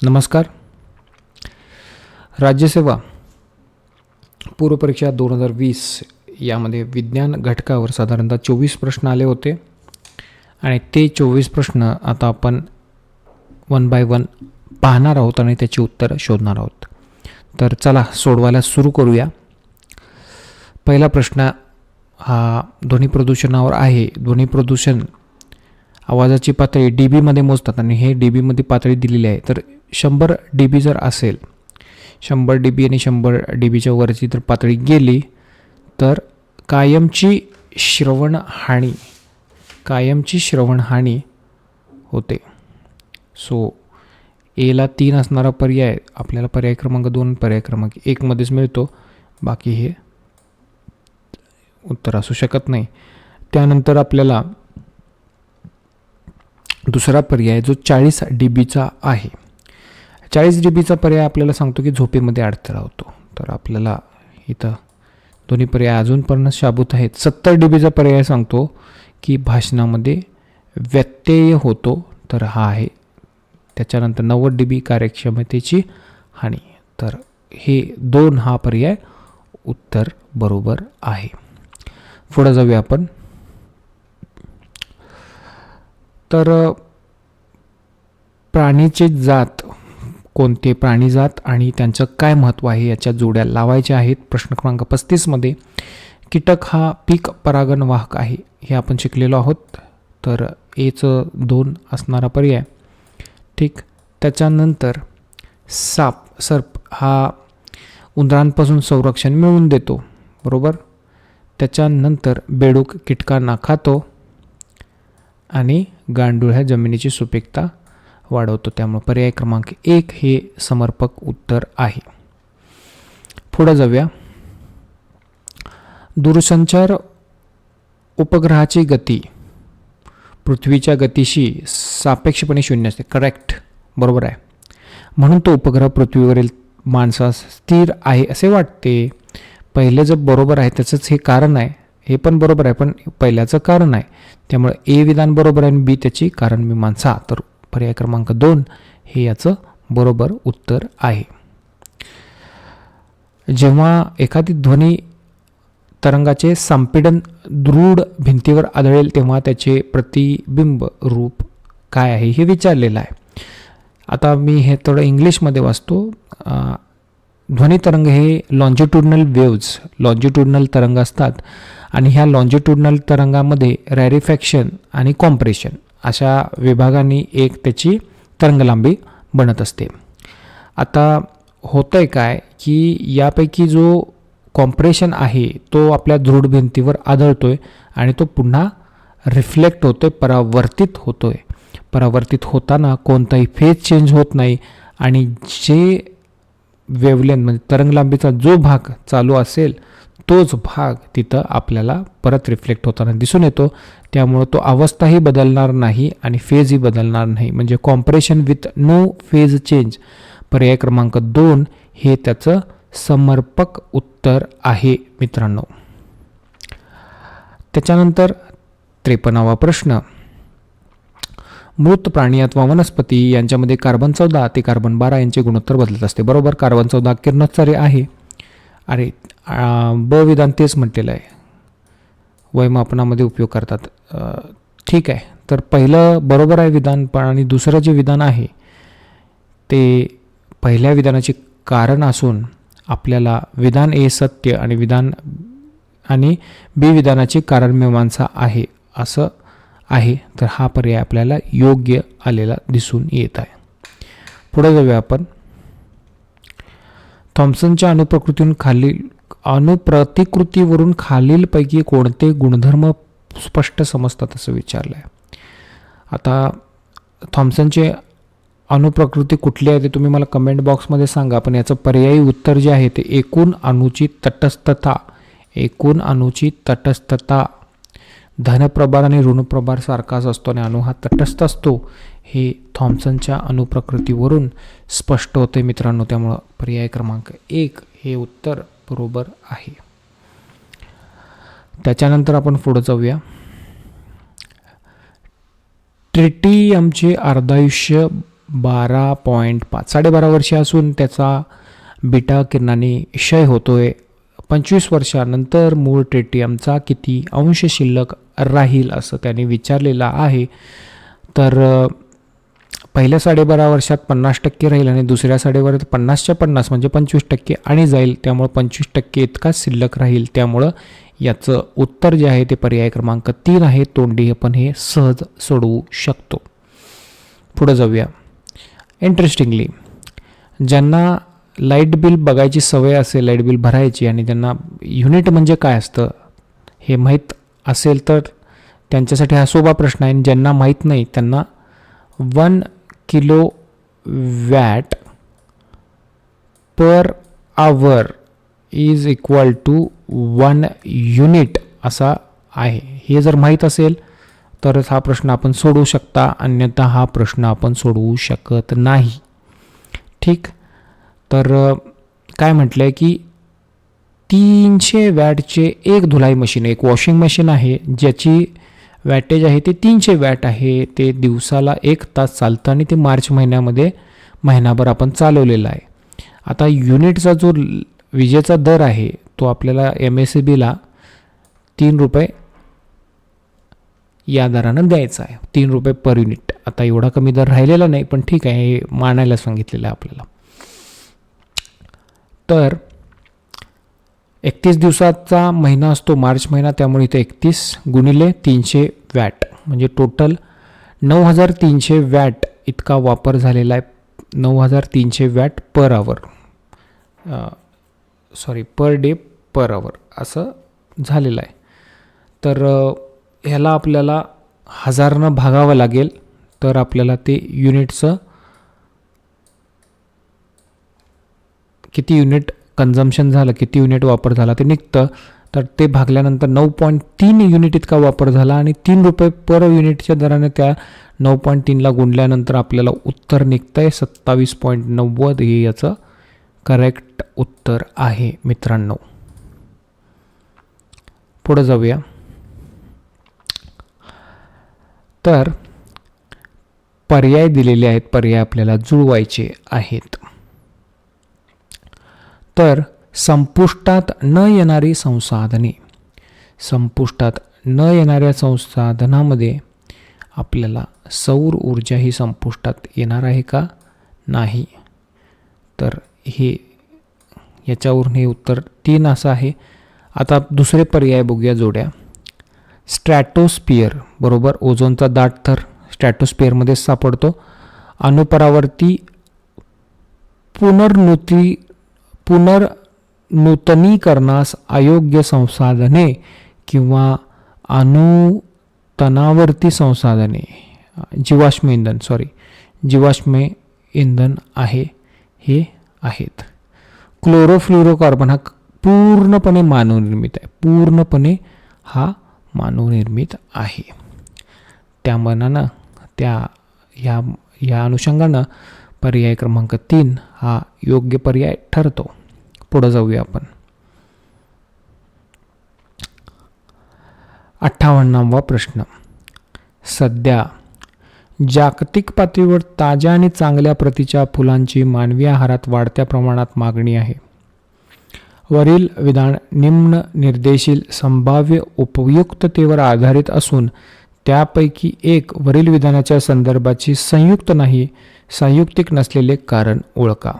नमस्कार. राज्यसेवा पूर्वपरीक्षा 2020 यामध्ये विज्ञान घटकावर साधारणतः 24 प्रश्न आले होते आणि ते 24 प्रश्न आता आपण वन बाय वन पाहणार आहोत आणि त्याची उत्तरं शोधणार आहोत. तर चला सोडवायला सुरू करूया. पहिला प्रश्न हा ध्वनी प्रदूषणावर आहे. ध्वनी प्रदूषण आवाजाची पातळी डीबीमध्ये मोजतात आणि हे डीबीमध्ये पातळी दिलेली आहे. तर 100 dB जर असेल, 100 dB आणि 100 dBच्या वरची जर पातळी गेली तर कायमची श्रवणहानी होते. सो एला 3 असणारा पर्याय आपल्याला पर्याय क्रमांक 2 पर्याय क्रमांक 1 मध्येच मिळतो. बाकी हे उत्तर असू शकत नाही. त्यानंतर आपल्याला दुसरा पर्याय जो 40 dBचा आहे. 40 dBचा पर्याय आपल्याला सांगतो की झोपेमध्ये अडथळा होतो. तर आपल्याला इथं दोन्ही पर्याय अजून पण शाबूत आहेत. 70 dBचा पर्याय सांगतो की भाषणामध्ये व्यत्यय होतो. तर हा आहे. त्याच्यानंतर 90 dB कार्यक्षमतेची हानी. तर हे 2 हा पर्याय उत्तर बरोबर आहे. पुढे जाऊया आपण. तर प्राणीचे जात कोणते, प्राणी जात आणि त्यांचं काय महत्त्व आहे याच्या जोड्या लावायच्या आहेत. प्रश्न क्रमांक 35 मध्ये कीटक हा पीक परागण वाहक आहे हे आपण शिकलेलो आहोत. तर एचं 2 असणारा पर्याय ठीक. त्याच्यानंतर सर्प हा उंदरांपासून संरक्षण मिळवून देतो, बरोबर. त्याच्यानंतर बेडूक कीटकांना खातो आणि गांडूळ ह्या जमिनीची सुपीकता वाढवतो. त्यामुळे पर्याय क्रमांक 1 हे समर्पक उत्तर आहे. पुढे जाऊया. दूरसंचार उपग्रहाची गती पृथ्वीच्या गतीशी सापेक्षपणे 0 असते. करेक्ट, बरोबर आहे. म्हणून तो उपग्रह पृथ्वीवरील माणसास स्थिर आहे असे वाटते. पहिले जर बरोबर आहे त्याचंच हे कारण आहे. हे पण बरोबर आहे पण पहिल्याचं कारण आहे. त्यामुळे ए विधान बरोबर आहे आणि बी त्याची कारण मीमांसा. तर पर्याय क्रमांक 2 हे याचं बरोबर उत्तर आहे. जेव्हा एखादी ध्वनी तरंगाचे संपीडन दृढ भिंतीवर आढळेल तेव्हा त्याचे प्रतिबिंब रूप काय आहे हे विचारलेलं आहे. आता मी हे थोडं इंग्लिशमध्ये वाचतो. ध्वनी तरंग हे लॉन्जिट्युडनल तरंग असतात आणि ह्या लॉन्जिट्युडनल तरंगामध्ये रॅरिफॅक्शन आणि कॉम्प्रेशन अशा विभागांनी एक त्याची तरंगलांबी बनत असते. आता होतं आहे काय की यापैकी जो कॉम्प्रेशन आहे तो आपल्या दृढ भिंतीवर आढळतोय आणि तो पुन्हा रिफ्लेक्ट होतोय, परावर्तित होतोय. परावर्तित होताना कोणताही फेज चेंज होत नाही आणि जे वेव्हलेंथ म्हणजे तरंगलांबीचा जो भाग चालू असेल तोच भाग तिथं आपल्याला परत रिफ्लेक्ट होताना दिसून येतो. त्यामुळं तो अवस्थाही बदलणार नाही आणि फेजही बदलणार नाही. म्हणजे compression with no phase change पर्याय क्रमांक 2 हे त्याचं समर्पक उत्तर आहे मित्रांनो. त्याच्यानंतर 53वा प्रश्न. मृत प्राणी अथवा वनस्पती यांच्यामध्ये कार्बन 14 ते कार्बन 12 यांचे गुणोत्तर बदलत असते, बरोबर. कार्बन 14 किरणोत्सारी आहे. अरे ब विधान तेच म्हटलेलं आहे, वैमापनामध्ये उपयोग करतात. ठीक आहे. तर पहिलं बरोबर आहे विधान पण आणि दुसरं जे विधान आहे ते पहिल्या विधानाचे कारण असून आपल्याला विधान ए सत्य आणि बी विधानाची कारण मीमांसा आहे असं आहे. तर हा पर्याय आपल्याला योग्य आलेला दिसून येत आहे. पुढे जाऊया आपण. थॉम्सनच्या अणुप्रतिकृतीवरून खालीलपैकी कोणते गुणधर्म स्पष्ट समजतात असं विचारलं आहे. आता थॉम्सनचे अणुप्रकृती कुठली आहे ते तुम्ही मला कमेंट बॉक्समध्ये सांगा. पण याचं पर्यायी उत्तर जे आहे ते एकूण अणूची तटस्थता धनप्रभार आणि ऋणप्रभार सारखाच असतो आणि अणू हा तटस्थ असतो. हे थॉम्सनच्या अणुप्रकृतीवरून स्पष्ट होते मित्रांनो. त्यामुळं पर्याय क्रमांक 1 हे उत्तर बरोबर आहे. त्याच्यानंतर आपण पुढे जाऊया. ट्रिटियमचे अर्धायुष्य 12.5 12.5 वर्षे असून त्याचा बीटा किरणाने क्षय होतोय. 25 वर्षानंतर मूळ ट्रिटियमचा किती अंश शिल्लक राहील असं त्याने विचारलेलं आहे. तर पहिल्या 12.5 वर्षात 50% राहील आणि दुसऱ्या 12.5 50च्या 50 म्हणजे 25% आणि जाईल, त्यामुळं 25% इतकाच शिल्लक राहील. त्यामुळं याचं उत्तर जे आहे ते पर्याय क्रमांक 3 आहे. तोंडी आपण हे सहज सोडवू शकतो. पुढे जाऊया. इंटरेस्टिंगली ज्यांना लाईट बिल बघायची सवय असेल, लाईट बिल भरायची, आणि त्यांना युनिट म्हणजे काय असतं हे माहीत असेल तर त्यांच्यासाठी हा सोपा प्रश्न आहे. ज्यांना माहीत नाही त्यांना 1 kilo watt per hour is equal to 1 unit असा आहे. हे जर माहीत असेल तरच हा प्रश्न आपण सोडवू शकता, अन्यथा हा प्रश्न आपण सोडवू शकत नाही. ठीक. तर काय म्हटलं आहे की 300 वॅटचे एक धुलाई मशीन, एक वॉशिंग मशीन आहे ज्याची वॅटेज आहे ते 300 वॅट आहे. ते दिवसाला 1 तास चालतं आणि ते मार्च महिन्यामध्ये महिनाभर आपण चालवलेलं आहे. आता युनिटचा जो विजेचा दर आहे तो आपल्याला MSEBला 3 रुपये या दरानं द्यायचा आहे. 3 रुपये पर युनिट. आता एवढा कमी दर राहिलेला नाही, पण ठीक आहे, हे मानायला सांगितलेलं आहे आपल्याला. तर 31 दिवसाचा महिना असतो मार्च महिना, त्यामुळे इथे 31 गुणिले 300 वॅट म्हणजे टोटल 9300 वॅट इतका वापर झालेला आहे. 9300 वॅट पर आवर, पर डे पर आवर असं झालेलं आहे. तर ह्याला आपल्याला 1000नं भागावं लागेल तर आपल्याला ते युनिटचं किती युनिट कन्झम्पशन झालं, किती युनिट वापर झाला ते निघतं. तर ते भागल्यानंतर 9.3 युनिट इतका वापर झाला आणि 3 रुपये पर युनिटच्या दराने त्या 9.3ला गुणल्यानंतर आपल्याला उत्तर निघतं आहे 27.90. हे याचं करेक्ट उत्तर आहे मित्रांनो. पुढे जाऊया. तर पर्याय दिलेले आहेत, पर्याय आपल्याला जुळवायचे आहेत. तर संपुष्टात न येणारी संसाधने, संपुष्टात न येणाऱ्या संसाधनामध्ये आपल्याला सौर ऊर्जा ही संपुष्टात येणार आहे का नाही. तर हे याच्यावरून हे उत्तर 3 असं आहे. आता दुसरे पर्याय बघूया जोड्या. स्ट्रॅटोस्फिअर बरोबर, ओझोनचा दाट थर स्ट्रॅटोस्फिअरमध्ये सापडतो. अणुपरावर्ती पुनर्नूतनीकरणास अयोग्य संसाधने किंवा अणुतनावर्ती संसाधने, जीवाश्म इंधन आहे हे आहेत. क्लोरोफ्लोरोकार्बन हा पूर्णपणे मानवनिर्मित आहे, पूर्णपणे हा मानवनिर्मित आहे. त्या मनानं या अनुषंगानं पर्याय क्रमांक 3 हा योग्य पर्याय ठरतो. पुढे जाऊया आपण. 58वा प्रश्न. सध्या जागतिक पातळीवर ताज्या आणि चांगल्या प्रतीच्या फुलांची मानवी आहारात वाढत्या प्रमाणात मागणी आहे. वरील विधान निम्न निर्देशील संभाव्य उपयुक्ततेवर आधारित असून त्यापैकी एक वरील विधानाच्या संदर्भाची संयुक्त नाही, संयुक्तिक नसलेले कारण ओळखा.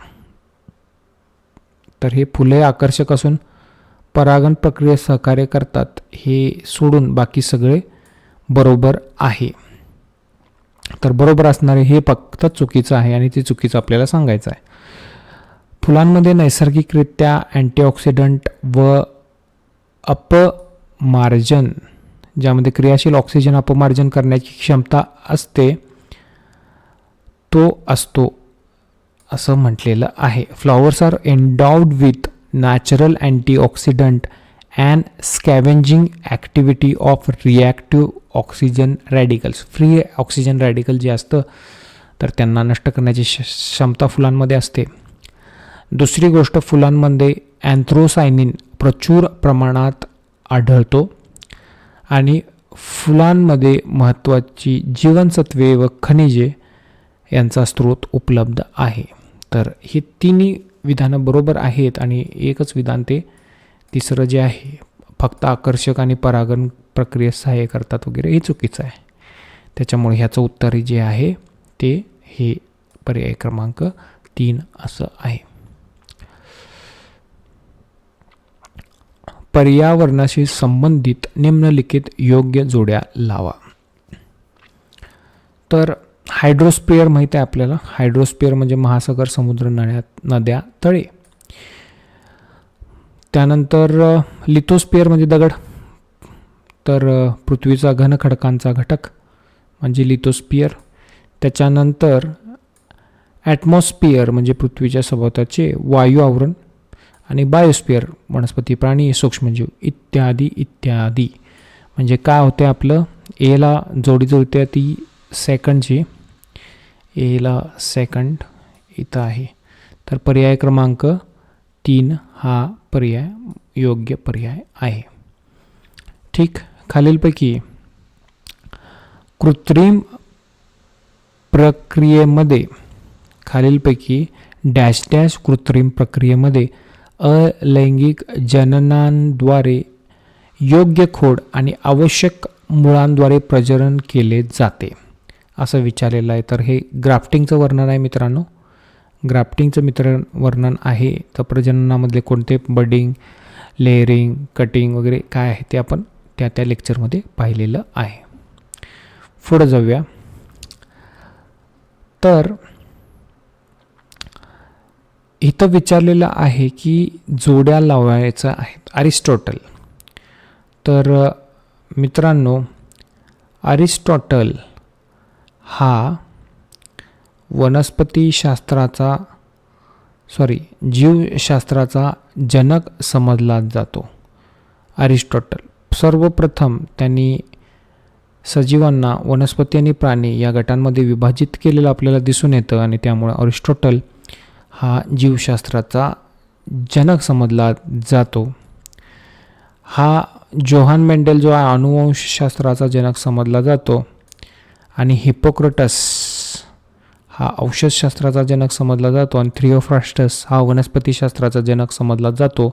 तर हे फुले आकर्षक असून परागण प्रक्रियेत सहकार्य करतात हे सोडून बाकी सगळे बरोबर आहे. तर बरोबर असणारे हे फक्त चुकीचं आहे आणि ते चुकीचं आपल्याला सांगायचं आहे. फुलांमध्ये नैसर्गिकरित्या अँटीऑक्सिडंट व अपमार्जन, ज्यामध्ये क्रियाशील ऑक्सिजन अपमार्जन करण्याची क्षमता असते, तो असतो असं म्हटलेलं आहे. Flowers are endowed with natural antioxidant and scavenging activity of reactive oxygen radicals. Free oxygen radical जे असतं तर त्यांना नष्ट करण्याची क्षमता फुलांमध्ये असते. दुसरी गोष्ट, फुलांमध्ये अँथ्रोसायनिन प्रचूर प्रमाणात आढळतो आणि फुलांमध्ये महत्त्वाची जीवनसत्वे व खनिजे यांचा स्रोत उपलब्ध आहे. तर ही तिन्ही विधानं बरोबर आहेत आणि एकच विधान ते तिसरं जे आहे फक्त आकर्षक आणि परागण प्रक्रियेस सहाय्य करतात वगैरे हे चुकीचं आहे. त्याच्यामुळे ह्याचं उत्तर जे आहे ते हे पर्याय क्रमांक 3 असं आहे. पर्यावरणाशी संबंधित निम्नलिखित योग्य जोड्या लावा. तर हायड्रोस्फिअर माहीत आहे आपल्याला. हायड्रोस्फिअर म्हणजे महासागर, समुद्र, नद्या, तळे. त्यानंतर लिथोस्फिअर म्हणजे दगड. तर पृथ्वीचा घनखडकांचा घटक म्हणजे लिथोस्फिअर. त्याच्यानंतर ॲटमॉस्फिअर म्हणजे पृथ्वीच्या सभोवताचे वायू आवरण. आणि बायोस्फिअर वनस्पती, प्राणी, सूक्ष्मजीव इत्यादी इत्यादी. म्हणजे काय होते आपलं एला जोडी जुळते ती सेकंडची. एला सेकंड इथं आहे. तर पर्याय क्रमांक 3 हा पर्याय योग्य पर्याय आहे. ठीक. खालीलपैकी कृत्रिम प्रक्रियेमध्ये डॅश डॅश कृत्रिम प्रक्रियेमध्ये अलैंगिक जननांद्वारे योग्य खोड आणि आवश्यक मुळांद्वारे प्रजनन केले जाते असं विचारलेलं आहे. तर हे ग्राफ्टिंगचं वर्णन आहे मित्रांनो. ग्राफ्टिंगचं वर्णन आहे. तर प्रजननामधले कोणते बडिंग, लेअरिंग, कटिंग वगैरे काय आहे ते आपण त्या लेक्चरमध्ये पाहिलेलं आहे. पुढे जाऊया. तर इथं विचारलेलं आहे की जोड्या लावायच्या आहेत. अरिस्टॉटल. तर मित्रांनो अरिस्टॉटल हा जीवशास्त्राचा जनक समजला जातो. अरिस्टॉटल सर्वप्रथम त्यांनी सजीवांना वनस्पती आणि प्राणी या गटांमध्ये विभाजित केलेलं आपल्याला दिसून येतं आणि त्यामुळे अरिस्टॉटल हा जीवशास्त्राचा जनक समजला जातो. हा जोहान मेंडेल जो आहे अनुवंशशास्त्राचा जनक समजला जातो. आणि हिपोक्रेटस हा औषधशास्त्राचा जनक समजला जातो. आणि थिओफ्रास्टस हा वनस्पतीशास्त्राचा जनक समजला जातो.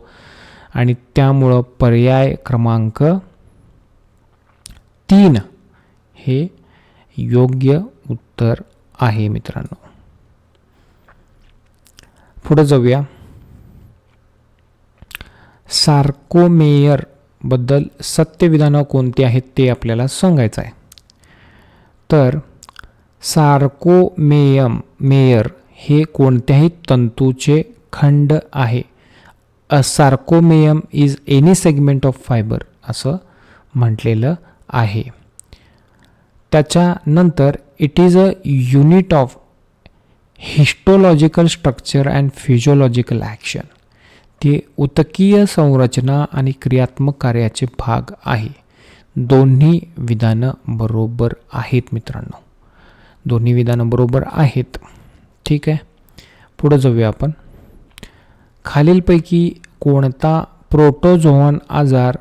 आणि त्यामुळं पर्याय क्रमांक 3 हे योग्य उत्तर आहे मित्रांनो. पुढे जाऊया. सार्कोमेयर बद्दल सत्य विधानं कोणती आहेत ते आपल्याला सांगायचं आहे. तर सार्कोमेयर हे कोणत्याही तंतूचे खंड आहे. A sarcomere is any segment of fibre असं म्हटलेलं आहे. त्याच्यानंतर it is a unit of histological structure and physiological action. ते उत्कीय संरचना आणि क्रियात्मक कार्याचे भाग आहे. दोन्ही विधानं बरोबर आहेत मित्रांनो. दोन्ही विधानं बरोबर आहेत. ठीक आहे. पुढे जाऊया आपण. खालीलपैकी कोणता प्रोटोझोअन आजार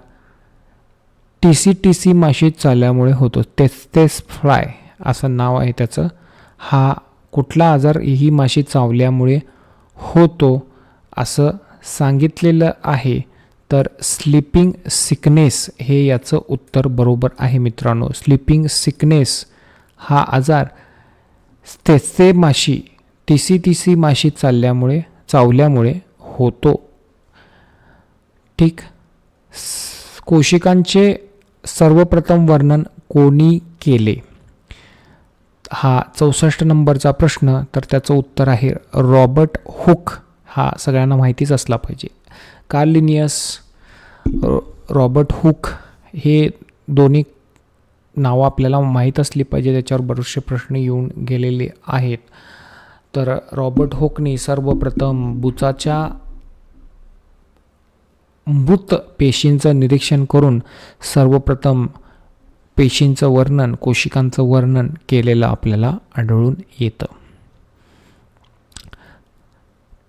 TCTC माशीत चालल्यामुळे होतो? टेस्टेस फ्लाय असं नाव आहे त्याचं. हा कुठला आजार ही माशी चावल्यामुळे होतो असं सांगितलेलं आहे. तर स्लीपिंग सिकनेस हे याचं उत्तर बरोबर आहे मित्रांनो. स्लीपिंग सिकनेस हा आजार TCTC माशी चावल्यामुळे होतो. ठीक. कोशिकांचे सर्वप्रथम वर्णन कोणी केले? हा 64 नंबरचा प्रश्न. तर त्याचं उत्तर आहे रॉबर्ट हुक. हा सगळ्यांना माहितीच असला पाहिजे. कार्ल लिनियस, रॉबर्ट हुक हे दोन्ही नावं आपल्याला माहीत असली पाहिजे. त्याच्यावर बरेचसे प्रश्न येऊन गेलेले आहेत. तर रॉबर्ट हुकनी सर्वप्रथम बुचाच्या मृत पेशींचं निरीक्षण करून सर्वप्रथम पेशींचं वर्णन, कोशिकांचं वर्णन केलेलं आपल्याला आढळून येतं.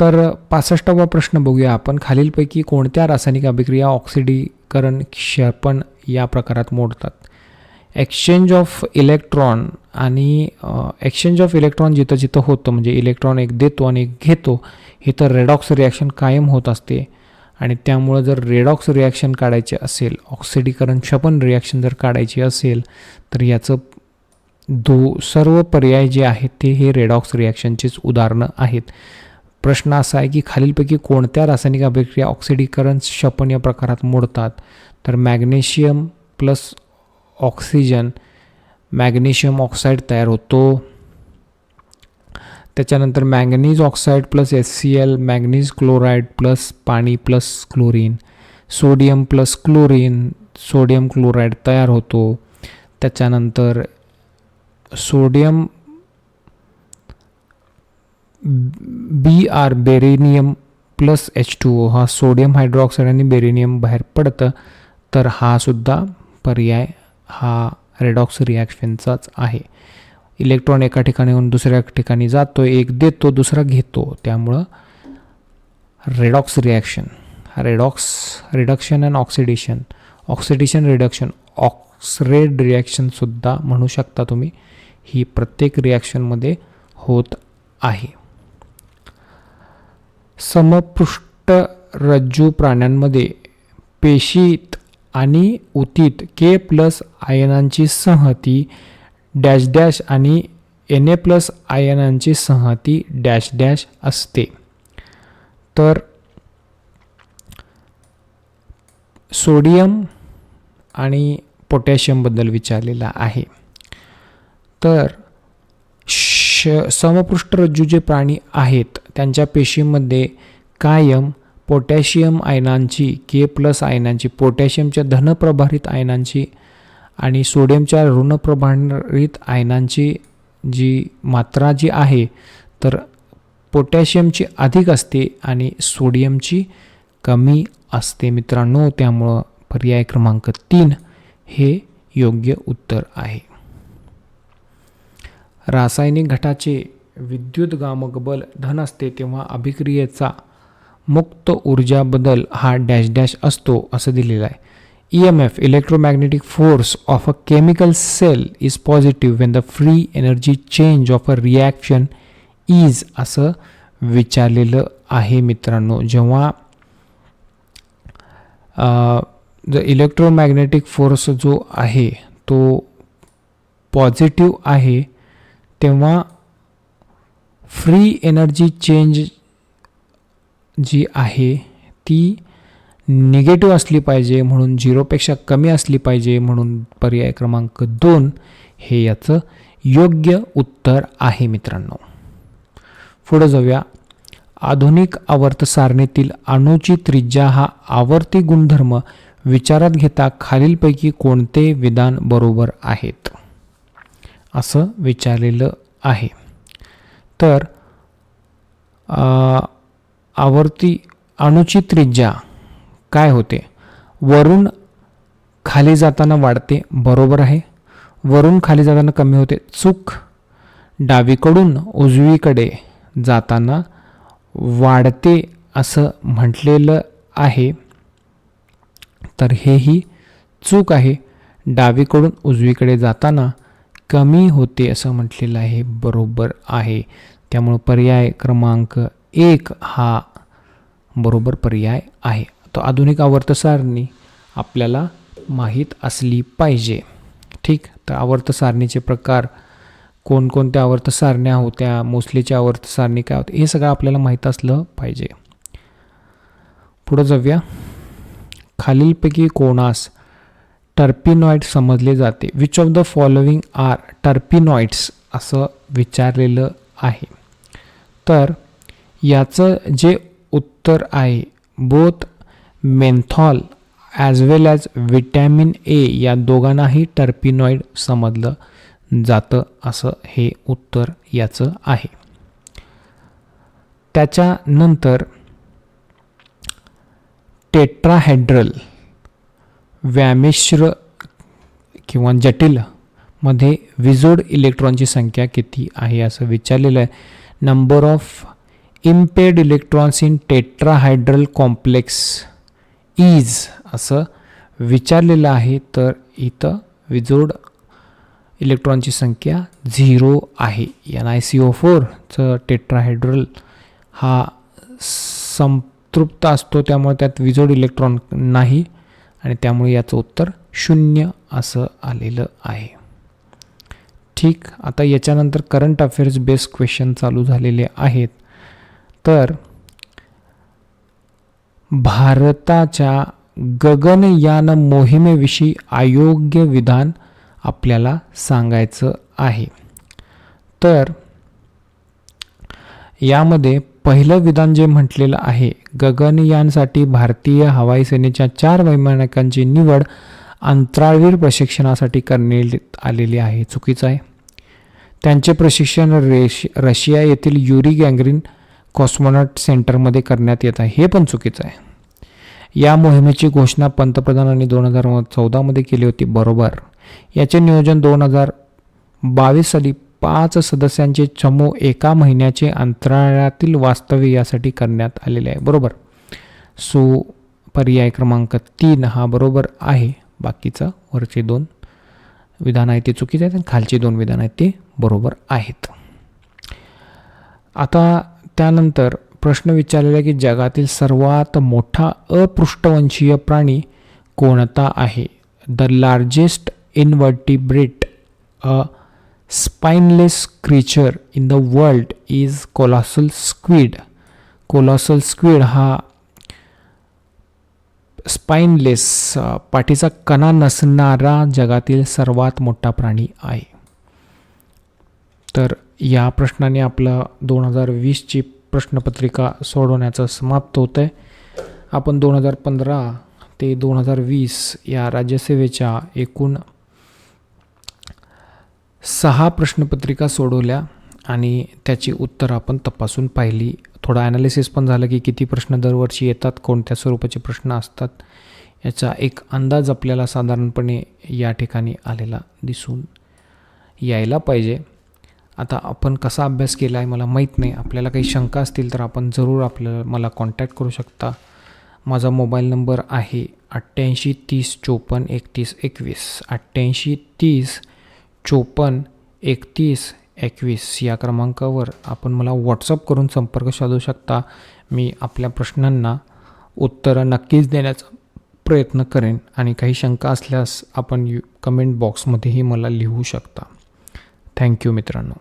तर 65वा प्रश्न बघूया आपण. खालीलपैकी कोणत्या रासायनिक अभिक्रिया ऑक्सिडीकरण, क्षरपण या प्रकारात मोडतात? एक्सचेंज ऑफ इलेक्ट्रॉन आणि एक्सचेंज ऑफ इलेक्ट्रॉन जिथं जिथं होतं, म्हणजे इलेक्ट्रॉन एक देतो आणि एक घेतो, हे तर रेडॉक्स रिॲक्शन कायम होत असते. आणि त्यामुळं जर रेडॉक्स रिॲक्शन काढायचे असेल, ऑक्सिडीकरण क्षपन रिॲक्शन जर काढायची असेल, तर याचं सर्व पर्याय जे आहेत ते हे रेडॉक्स रिॲक्शनचीच उदाहरणं आहेत. प्रश्न असा आहे की खालीलपैकी कोणत्या रासायनिक अभिक्रिया ऑक्सिडीकरण क्षपन या प्रकारात मोडतात? तर magnesium plus oxygen magnesium oxide तयार होतो. त्याच्यानंतर manganese oxide plus HCl, manganese chloride plus पाणी plus chlorine, sodium plus chlorine sodium chloride तयार होतो. त्याच्यानंतर सोडियम Br बेरिनियम प्लस H2O, हा सोडियम हायड्रॉक्साईड आणि बेरिनियम बाहेर पडतं. तर हा सुद्धा पर्याय हा रेडॉक्स रिॲक्शनचाच आहे. इलेक्ट्रॉन एका ठिकाणीहून दुसऱ्या ठिकाणी जातो, एक देतो दुसरा घेतो, त्यामुळं redox reaction, redox reduction and oxidation, oxidation reduction, ऑक्सरेड रिॲक्शनसुद्धा म्हणू शकता तुम्ही. ही प्रत्येक रिॲक्शनमध्ये होत आहे. समपृष्ठरज्जू प्राण्यांमध्ये पेशीत आणि ऊतीत K प्लस आयनांची संहती डॅश डॅश आणि Na प्लस आयनांची संहती डॅश डॅश असते. तर सोडियम आणि पोटॅशियमबद्दल विचारलेला आहे. तर समपृष्ठरज्जू जे प्राणी आहेत त्यांच्या पेशीमध्ये कायम पोटॅशियम आयनांची K प्लस आयनांची, पोटॅशियमच्या धनप्रभारित आयनांची आणि सोडियमच्या ऋणप्रभारित आयनांची जी मात्रा जी आहे तर पोटॅशियमची अधिक असते आणि सोडियमची कमी असते मित्रांनो. त्यामुळं पर्याय क्रमांक 3 हे योग्य उत्तर आहे. रासायनिक घटाचे विद्युतगामक बल धन असते तेव्हा अभिक्रियेचा मुक्त ऊर्जा बदल हा डॅश डॅश असतो असं दिलेलं आहे. EMF electromagnetic force of a chemical cell is positive when the free energy change of a reaction is असं विचारलेलं आहे मित्रांनो. जेव्हा इलेक्ट्रोमॅग्नेटिक फोर्स जो आहे तो पॉझिटिव्ह आहे तेव्हा फ्री एनर्जी चेंज जी आहे ती निगेटिव्ह असली पाहिजे, म्हणून 0पेक्षा कमी असली पाहिजे, म्हणून पर्याय क्रमांक 2 हे याचं योग्य उत्तर आहे मित्रांनो. पुढे जाऊया. आधुनिक आवर्त सारणीतील अणूची त्रिज्या हा आवर्ती गुणधर्म विचारात घेता खालीलपैकी कोणते विधान बरोबर आहेत असं विचारलेलं आहे. तर आवर्ती अणूची त्रिज्या काय होते? वरून खाली जाताना वाढते, बरोबर आहे. वरून खाली जाताना कमी होते, चूक. डावीकडून उजवीकडे जाताना वाढते असं म्हटलेलं आहे, तर हेही चूक आहे. डावीकडून उजवीकडे जाताना कमी होते असं म्हटलेलं आहे, बरोबर आहे. त्यामुळे पर्याय क्रमांक 1 हा बरोबर पर्याय आहे. तो आधुनिक आवर्त सारणी आपल्याला माहीत असली पाहिजे. ठीक. तर आवर्त सारणीचे प्रकार, कोणकोणत्या आवर्त सारण्या होत्या, मोस्लेची आवर्त सारणी काय होते, हे सगळं आपल्याला माहीत असलं पाहिजे. पुढे जाऊया. खालीलपैकी कोणास टर्पिनॉइड समजले जाते? Which of the following are terpenoids असं विचारलेलं आहे. तर याचं जे उत्तर आहे, both menthol as well as vitamin A या दोघांनाही टर्पिनॉइड समजलं जातं असं हे उत्तर याचं आहे. त्याच्यानंतर टेट्राहेड्रल व्यामिश्र किंवा जटिल मध्ये विजोड इलेक्ट्रॉनची संख्या किती आहे असं विचारलेलं आहे. Number of इम्पेड electrons in tetrahedral complex is असं विचारलेलं आहे. तर इथं विजोड इलेक्ट्रॉनची संख्या 0 आहे. NiCO4चं टेट्राहायड्रल हा संतृप्त असतो, त्यामुळे त्यात विजोड इलेक्ट्रॉन नाही आणि त्यामुळे याचं उत्तर 0 असं आलेलं आहे. ठीक, आता याच्यानंतर करंट अफेअर्स बेस्ड क्वेश्चन चालू झालेले आहेत. तर भारताच्या गगनयान मोहिमेविषयी अयोग्य विधान आपल्याला सांगायचं आहे. तर यामध्ये पहिलं विधान जे म्हटलेलं आहे, गगनयानसाठी भारतीय हवाई सेनेच्या 4 वैमानिकांची निवड अंतराळवीर प्रशिक्षणासाठी करण्यात आलेली आहे, चुकीचं आहे. त्यांचे प्रशिक्षण रशिया येथील युरी गॅंगरिन कॉस्मॉनॉट सेंटरमध्ये करण्यात येत आहे, हे पण चुकीचं आहे. या मोहिमेची घोषणा पंतप्रधानांनी 2014मध्ये केली होती, बरोबर. याचे नियोजन 2022 साली 5 सदस्यांचे चमू एका महिन्याचे अंतराळातील वास्तव्य यासाठी करण्यात आलेले आहे, बरोबर. सो पर्याय क्रमांक 3 हा बरोबर आहे. बाकीचं वरचे 2 विधान आहे ते चुकीचे आहेत आणि खालचे 2 विधान आहेत ते बरोबर आहेत. आता त्यानंतर प्रश्न विचारलेला आहे की जगातील सर्वात मोठा अपृष्ठवंशीय प्राणी कोणता आहे? The largest invertebrate a spineless creature in the world is colossal squid. Colossal squid हा स्पाइनलेस पाठीचा कणा नसणारा जगातील सर्वात मोठा प्राणी आहे. तर या प्रश्नाने आपला 2020ची प्रश्नपत्रिका सोडवण्याचं समाप्त होतं आहे. आपण 2015 ते 2020 या राज्यसेवेच्या एकूण 6 प्रश्नपत्रिका सोडवल्या आणि त्याची उत्तरं आपण तपासून पाहिली. थोडं ॲनालिसिस पण झालं की किती प्रश्न दरवर्षी येतात, कोणत्या स्वरूपाचे प्रश्न असतात, याचा एक अंदाज आपल्याला साधारणपणे या ठिकाणी आलेला दिसून यायला पाहिजे. आता आपण कसा अभ्यास केला आहे मला माहीत नाही. आपल्याला काही शंका असतील तर आपण जरूर मला कॉन्टॅक्ट करू शकता. माझा मोबाईल नंबर आहे 88 30 54 31 21. 88 30 54 31 21 या क्रमांकावर आपण मला व्हॉट्सअप करून संपर्क साधू शकता. मी आपल्या प्रश्नांना उत्तरं नक्कीच देण्याचा प्रयत्न करेन आणि काही शंका असल्यास आपण कमेंट बॉक्समध्येही मला लिहू शकता. थँक्यू मित्रांनो.